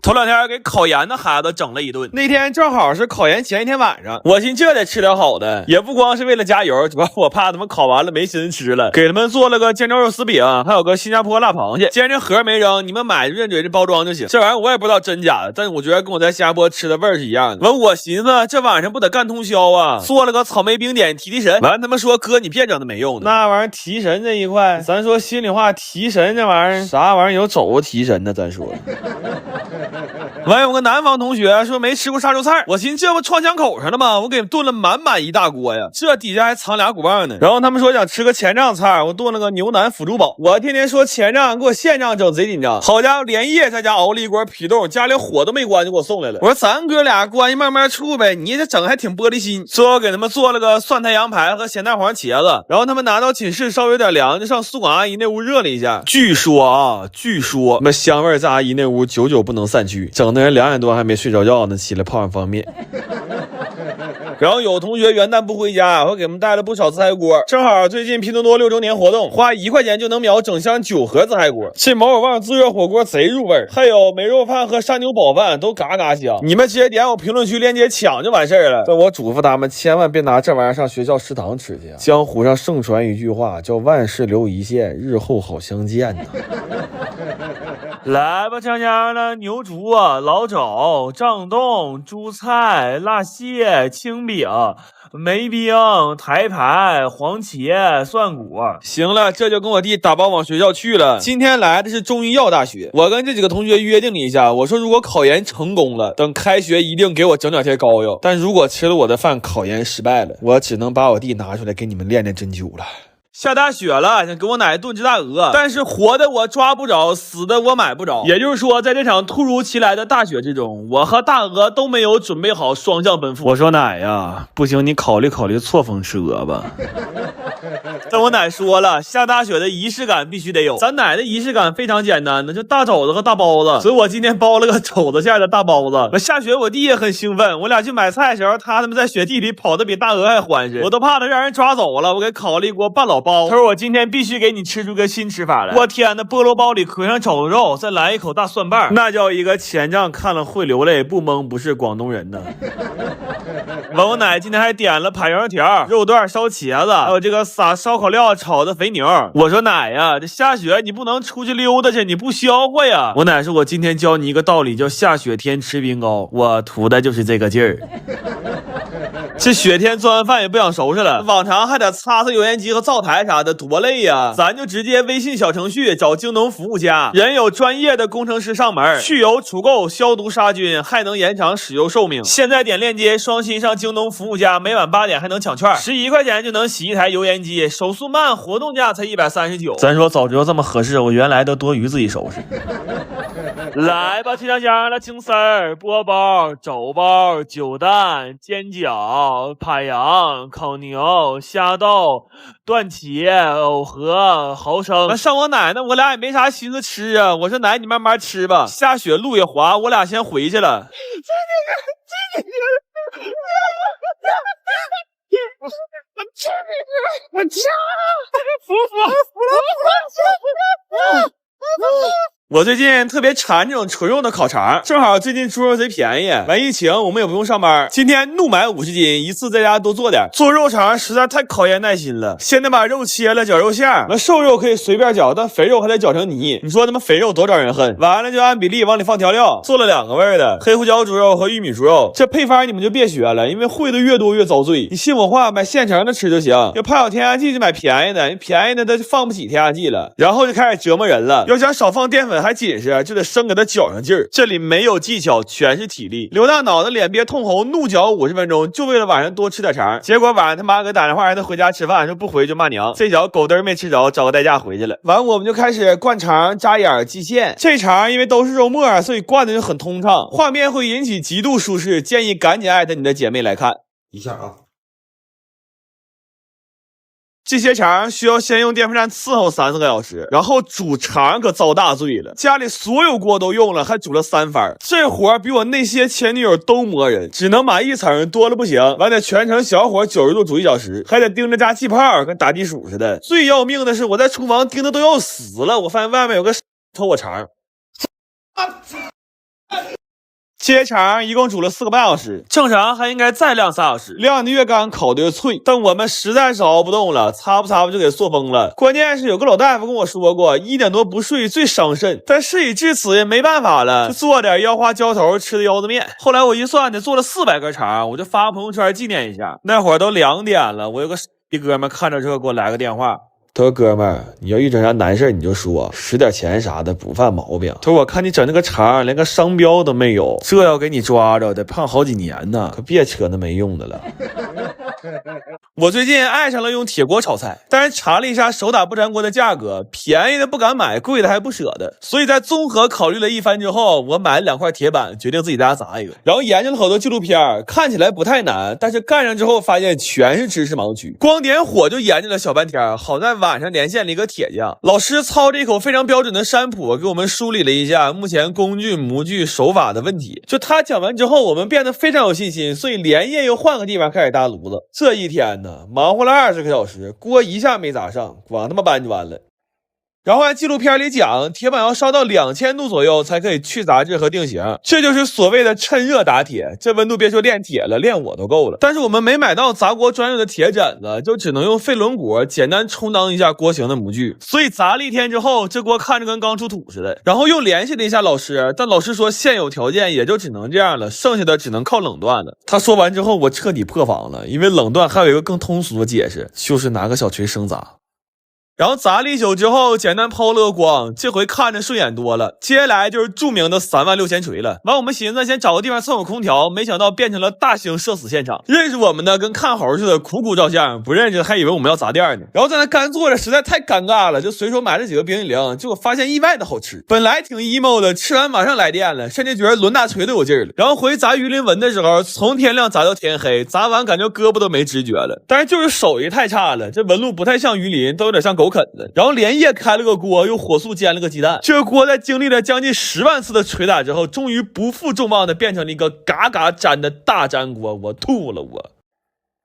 头2天给考研的孩子整了一顿。那天正好是考研前一天晚上，我寻这得吃点好的，也不光是为了加油，主要我怕他们考完了没心思吃了，给他们做了个尖椒肉丝饼，还有个新加坡辣螃蟹。既然这盒没扔，你们买就认准这包装就行。这玩意儿我也不知道真假的，但是我觉得跟我在新加坡吃的味儿是一样的。完我寻思这晚上不得干通宵啊，做了个草莓冰点提提神。完他们说哥你别整那没用的，那玩意儿提神这一块，咱说心里话，提神这玩意儿啥玩意儿有肘子提神呢？咱说。完有个南方同学说没吃过杀猪菜，我寻思这不创枪口上了吗？我给炖了满满一大锅呀，这底下还藏俩鼓棒呢。然后他们说想吃个前账菜，我炖了个牛腩腐猪煲。我天天说前账，给我现账整贼紧张。好家伙，连夜在家熬了一锅皮冻，家里火都没关就给我送来了。我说咱哥俩关系慢慢处呗，你这整还挺玻璃心。最后给他们做了个蒜苔羊排和咸蛋黄茄子，然后他们拿到寝室稍微有点凉，就上宿管阿姨那屋热了一下。据说那香味在阿姨那屋久久不能散去，整的人2点多还没睡着觉呢，起来泡上方便面。然后有同学元旦不回家，我给他们带了不少自嗨锅，正好最近拼多多6周年活动，花1块钱就能秒整箱9盒自嗨锅。这毛耳旺自热火锅贼入味，还有梅肉饭和山牛煲饭都嘎嘎香。你们直接点我评论区链接抢就完事儿了。但我嘱咐他们千万别拿这玩意儿上学校食堂吃去啊！江湖上盛传一句话叫万事留一线，日后好相见呐。来吧，香香的牛竹、老肘、胀冻、猪菜、辣蟹、青饼、梅冰、台牌、黄茄、蒜骨。行了，这就跟我弟打包往学校去了。今天来的是中医药大学，我跟这几个同学约定了一下，我说如果考研成功了，等开学一定给我整2天膏药，但如果吃了我的饭，考研失败了，我只能把我弟拿出来给你们练练针灸了。下大雪了，想给我奶炖只大鹅，但是活的我抓不着，死的我买不着。也就是说，在这场突如其来的大雪之中，我和大鹅都没有准备好双向奔赴。我说奶呀，不行，你考虑错峰吃鹅吧。但我奶说了，下大雪的仪式感必须得有。咱奶的仪式感非常简单的，就大肘子和大包子，所以我今天包了个肘子馅的大包子。下雪我弟也很兴奋，我俩去买菜的时候，他们在雪地里跑得比大鹅还欢实，我都怕他让人抓走了。我给烤了一锅半老包，他说我今天必须给你吃出个新吃法来。我天哪，菠萝包里搁上肘子肉，再来一口大蒜瓣，那叫一个前账看了会流泪，不懵不是广东人呢。我奶今天还点了排油条、肉段烧茄子，还有这个撒烧烤料炒的肥牛。我说奶呀，这下雪你不能出去溜达去，你不消化呀。我奶说我今天教你一个道理，叫下雪天吃冰糕，我图的就是这个劲儿。这雪天做完饭也不想收拾了，往常还得擦擦油烟机和灶台啥的，多累呀！咱就直接微信小程序找京东服务家，人有专业的工程师上门，去油除垢、消毒杀菌，还能延长使用寿命。现在点链接，双薪上京东服务家，每晚8点还能抢券，11块钱就能洗一台油烟机，手速慢，活动价才139。咱说早知道这么合适，我原来都多余自己收拾。来吧，吃香的青丝儿、波包、肘包、酒蛋、煎饺、扒羊、烤牛、虾豆、段茄、藕盒、蚝生。上我奶奶，我俩也没啥心思吃啊。我说奶，你慢慢吃吧，下雪路也滑，我俩先回去了。我吃我最近特别馋这种纯肉的烤肠，正好最近猪肉贼便宜，完疫情我们也不用上班，今天怒买50斤，一次在家多做点。做肉肠实在太考验耐心了，先得把肉切了，绞肉馅，那瘦肉可以随便绞，但肥肉还得绞成泥。你说他妈肥肉多招人恨。完了就按比例往里放调料，做了2个味的，黑胡椒猪肉和玉米猪肉。这配方你们就别学了，因为会的越多越遭罪。你信我话，买现成的吃就行。要怕有添加剂就买便宜的，便宜的它就放不起添加剂了。然后就开始折磨人了，要想少放淀粉还紧实，就得生给它搅上劲儿。这里没有技巧，全是体力。刘大脑的脸憋通红，怒搅50分钟，就为了晚上多吃点肠。结果晚上他妈给打电话让他回家吃饭，说不回就骂娘。这小狗嘚儿没吃着，找个代驾回去了。完我们就开始灌肠、扎眼、系线。这肠因为都是肉末，所以灌的就很通畅，画面会引起极度舒适，建议赶紧艾特你的姐妹来看一下啊。这些肠需要先用电风扇伺候3-4个小时，然后煮肠可遭大罪了，家里所有锅都用了，还煮了3番，这活比我那些前女友都磨人，只能码1层，多了不行，完得全程小火90度煮1小时，还得盯着加气泡，跟打地鼠似的。最要命的是我在厨房盯的都要死了，我发现外面有个偷我肠。切肠一共煮了4个半小时，正常还应该再晾3小时，晾的越干烤的越脆。但我们实在是熬不动了，擦吧就给塑封了。关键是有个老大夫跟我说过，1点多不睡最伤肾，但事已至此也没办法了，就做点腰花浇头吃的腰子面。后来我一算得做了400根肠，我就发朋友圈纪念一下。那会儿都2点了，我有个哥们看着这个给我来个电话。他说：“哥们儿，你要遇着啥难事你就说，使点钱啥的不犯毛病。”他说：“我看你整那个肠连个商标都没有，这要给你抓着得胖好几年呢，可别扯那没用的了。”我最近爱上了用铁锅炒菜，但是查了一下手打不粘锅的价格，便宜的不敢买，贵的还不舍得。所以在综合考虑了一番之后，我买了2块铁板，决定自己在家砸一个。然后研究了好多纪录片，看起来不太难，但是干上之后发现全是知识盲区。光点火就研究了小半天，好在晚上连线了一个铁匠，老师操着一口非常标准的山谱，给我们梳理了一下目前工具、模具、手法的问题。就他讲完之后，我们变得非常有信心，所以连夜又换个地方开始搭炉子。这一天呢，忙活了20个小时，锅一下没砸上，光他妈搬就完了。然后按纪录片里讲，铁板要烧到2000度左右才可以去杂质和定型，这就是所谓的趁热打铁。这温度别说炼铁了，炼我都够了。但是我们没买到砸锅专用的铁枕子，就只能用废轮毂简单充当一下锅型的模具。所以砸了1天之后，这锅看着跟刚出土似的。然后又联系了一下老师，但老师说现有条件也就只能这样了，剩下的只能靠冷锻了。他说完之后，我彻底破防了，因为冷锻还有一个更通俗的解释，就是拿个小锤生砸。然后砸了1宿之后，简单抛了个光，这回看着顺眼多了。接下来就是著名的36000锤了。完，我们寻思先找个地方蹭会空调，没想到变成了大型社死现场。认识我们的跟看猴似的，苦苦照相；不认识还以为我们要砸店呢。然后在那干坐着，实在太尴尬了，就随手买了几个冰激凌，结果发现意外的好吃。本来挺 emo 的，吃完马上来电了，甚至觉得抡大锤都有劲儿了。然后回砸鱼鳞纹的时候，从天亮砸到天黑，砸完感觉胳膊都没知觉了，但是就是手艺太差了，这纹路不太像鱼鳞，都有点像狗啃的。然后连夜开了个锅，又火速煎了个鸡蛋。这个锅在经历了将近10万次的捶打之后，终于不负众望的变成了一个嘎嘎粘的大粘锅。我吐了我。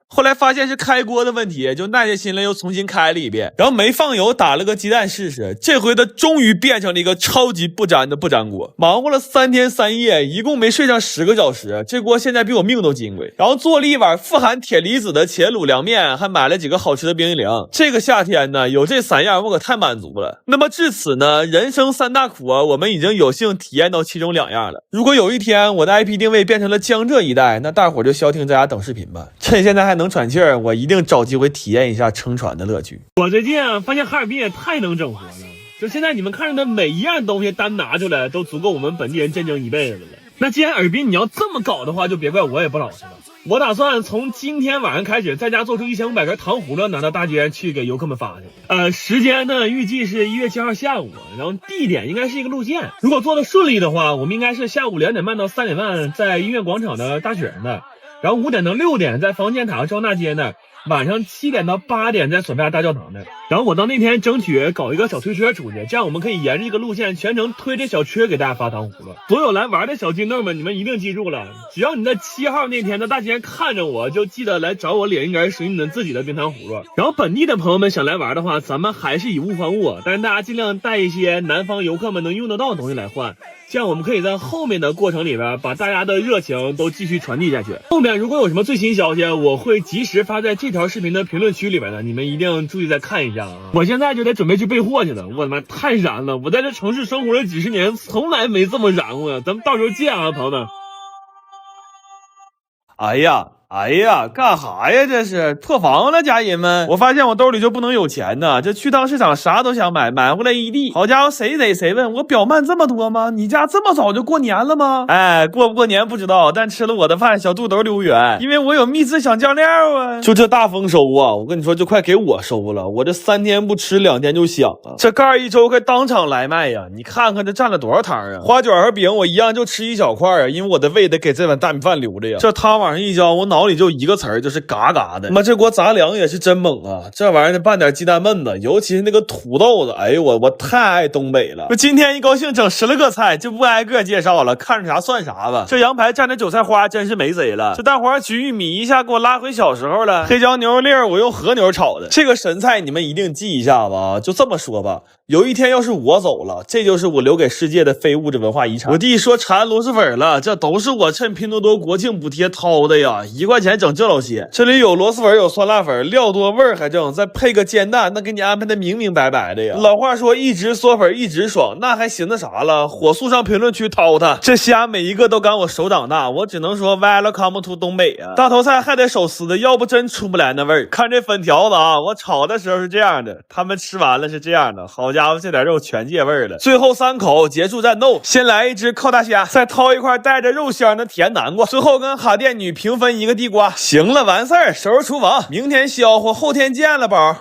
后来发现是开锅的问题，就耐着心了又重新开了一遍，然后没放油打了个鸡蛋试试，这回它终于变成了一个超级不粘的不粘锅。忙活了3天3夜，一共没睡上10个小时，这锅现在比我命都金贵。然后做了一碗富含铁离子的茄卤凉面，还买了几个好吃的冰激凌。这个夏天呢，有这3样我可太满足了。那么至此呢，人生3大苦啊，我们已经有幸体验到其中2样了。如果有一天我的 IP 定位变成了江浙一带，那大伙就消停在家等视频吧。趁现在还能喘气儿，我一定找机会体验一下撑船的乐趣。我最近发现哈尔滨也太能整活了，就现在你们看着的每一样东西单拿出来都足够我们本地人震惊一辈子了。那既然尔滨你要这么搞的话，就别怪我也不老实了。我打算从今天晚上开始，在家做出1500根糖葫芦，拿到大街上去给游客们发去。时间呢预计是1月7号下午，然后地点应该是一个路线。如果做的顺利的话，我们应该是下午2点半到3点半在音乐广场的大雪上的。然后5点到6点在房建塔和招纳街那儿，晚上7点到8点在索菲亚大教堂那儿。然后我到那天争取搞一个小推车出去，这样我们可以沿着这个路线全程推着小车给大家发糖葫芦。所有来玩的小金豆们，你们一定记住了，只要你在7号那天在大街上看着我，就记得来找我领一根属于你们自己的冰糖葫芦。然后本地的朋友们想来玩的话，咱们还是以物换物，但是大家尽量带一些南方游客们能用得到的东西来换，这样我们可以在后面的过程里边把大家的热情都继续传递下去。后面如果有什么最新消息，我会及时发在这条视频的评论区里边的，你们一定注意再看一下啊！我现在就得准备去备货去了，我的妈，太燃了！我在这城市生活了几十年，从来没这么燃过呀！咱们到时候见啊，朋友们。哎呀，干哈呀？这是破防了，家人们！我发现我兜里就不能有钱呢。这去趟市场啥都想买，买回来一地。好家伙，谁逮谁问我表慢这么多吗？你家这么早就过年了吗？哎，过不过年不知道，但吃了我的饭，小肚兜溜圆，因为我有秘制小酱料啊。就这大丰收啊！我跟你说，就快给我收了。我这3天不吃2天就响了。这盖1周可当场来卖呀！你看看这占了多少汤啊！花卷和饼我一样就吃一小块啊，因为我的胃得给这碗大米饭留着呀。这汤往上一浇，我脑里就一个词儿，就是嘎嘎的。妈，这锅杂粮也是真猛啊！这玩意儿拌点鸡蛋焖子，尤其是那个土豆子，哎呦我太爱东北了。我今天一高兴整10来个菜，就不挨个介绍了，看着啥算啥吧。这羊排蘸着韭菜花真是没谁了。这蛋黄焗玉米一下给我拉回小时候了。黑椒牛肉粒我用和牛炒的，这个神菜你们一定记一下吧。就这么说吧，有一天要是我走了，这就是我留给世界的非物质文化遗产。我弟说馋螺蛳粉了，这都是我趁拼多多国庆补贴掏的呀，1块钱整这老些。这里有螺蛳粉，有酸辣粉，料多味儿还正，再配个煎蛋，那给你安排的明明白白的呀。老话说一直嗦粉一直爽，那还寻思啥了？火速上评论区掏它，这虾每一个都赶我手长大，我只能说 Welcome to 东北啊！大头菜还得手撕的，要不真出不来那味儿。看这粉条子啊，我炒的时候是这样的，他们吃完了是这样的，好家伙，这点肉全借味儿了。最后3口结束战斗，先来一只烤大虾，再掏一块带着肉香的甜南瓜，最后跟哈店女平分一个地瓜。行了，完事儿，收拾厨房，明天消化，后天见了宝。